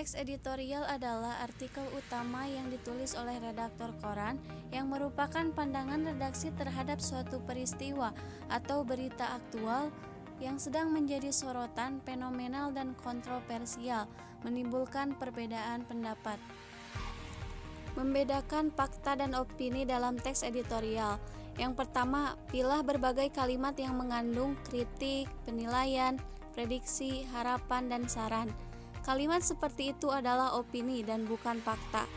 Teks editorial adalah artikel utama yang ditulis oleh redaktor koran yang merupakan pandangan redaksi terhadap suatu peristiwa atau berita aktual yang sedang menjadi sorotan, fenomenal, dan kontroversial, menimbulkan perbedaan pendapat. Membedakan fakta dan opini dalam teks editorial. Yang pertama, pilah berbagai kalimat yang mengandung kritik, penilaian, prediksi, harapan, dan saran. Kalimat seperti itu adalah opini dan bukan fakta.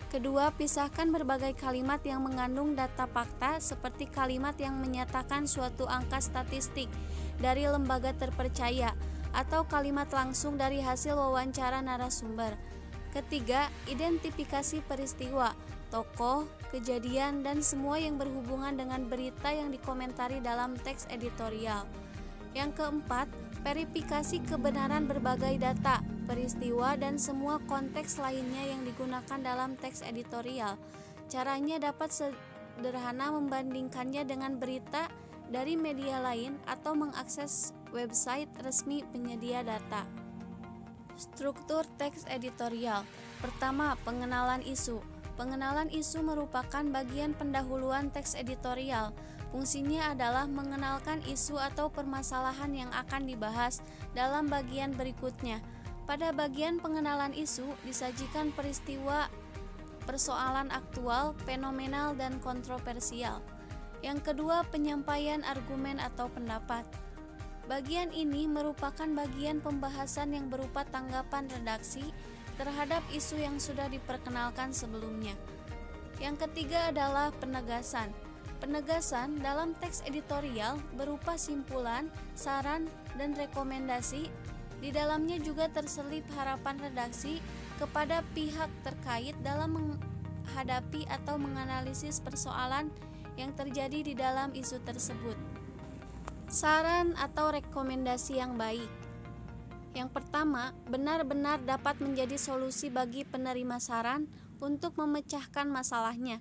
Kedua, pisahkan berbagai kalimat yang mengandung data fakta seperti kalimat yang menyatakan suatu angka statistik dari lembaga terpercaya atau kalimat langsung dari hasil wawancara narasumber. Ketiga, identifikasi peristiwa, tokoh, kejadian, dan semua yang berhubungan dengan berita yang dikomentari dalam teks editorial. Yang keempat, verifikasi kebenaran berbagai data, peristiwa, dan semua konteks lainnya yang digunakan dalam teks editorial. Caranya dapat sederhana membandingkannya dengan berita dari media lain atau mengakses website resmi penyedia data. Struktur teks editorial. Pertama, pengenalan isu. Pengenalan isu merupakan bagian pendahuluan teks editorial. Fungsinya adalah mengenalkan isu atau permasalahan yang akan dibahas dalam bagian berikutnya. Pada bagian pengenalan isu disajikan peristiwa, persoalan aktual, fenomenal, dan kontroversial. Yang kedua, penyampaian argumen atau pendapat. Bagian ini merupakan bagian pembahasan yang berupa tanggapan redaksi terhadap isu yang sudah diperkenalkan sebelumnya. Yang ketiga adalah penegasan. Penegasan dalam teks editorial berupa simpulan, saran, dan rekomendasi. Di dalamnya juga terselip harapan redaksi kepada pihak terkait dalam menghadapi atau menganalisis persoalan yang terjadi di dalam isu tersebut. Saran atau rekomendasi yang baik. Yang pertama, benar-benar dapat menjadi solusi bagi penerima saran untuk memecahkan masalahnya.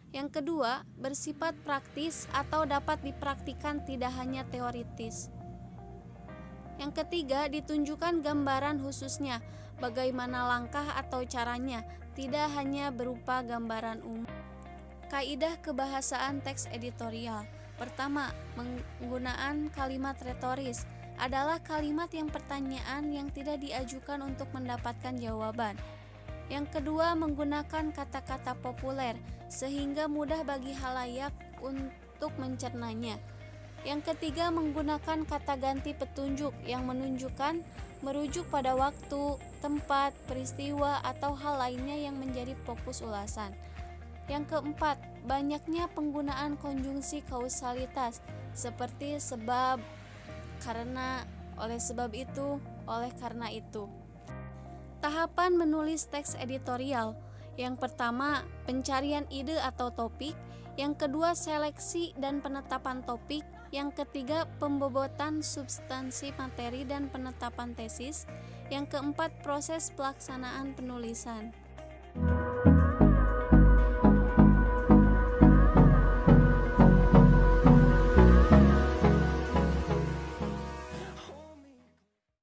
Yang kedua, bersifat praktis atau dapat dipraktikkan tidak hanya teoritis. Yang ketiga, ditunjukkan gambaran khususnya, bagaimana langkah atau caranya, tidak hanya berupa gambaran umum. Kaidah kebahasaan teks editorial. Pertama, penggunaan kalimat retoris adalah kalimat yang pertanyaan yang tidak diajukan untuk mendapatkan jawaban. Yang kedua, menggunakan kata-kata populer sehingga mudah bagi halayak untuk mencernanya. Yang ketiga, menggunakan kata ganti petunjuk yang menunjukkan merujuk pada waktu, tempat, peristiwa, atau hal lainnya yang menjadi fokus ulasan. Yang keempat, banyaknya penggunaan konjungsi kausalitas seperti sebab, karena, oleh sebab itu, oleh karena itu. Tahapan menulis teks editorial. Yang pertama, pencarian ide atau topik. Yang kedua, seleksi dan penetapan topik. Yang ketiga, pembobotan substansi materi dan penetapan tesis. Yang keempat, proses pelaksanaan penulisan.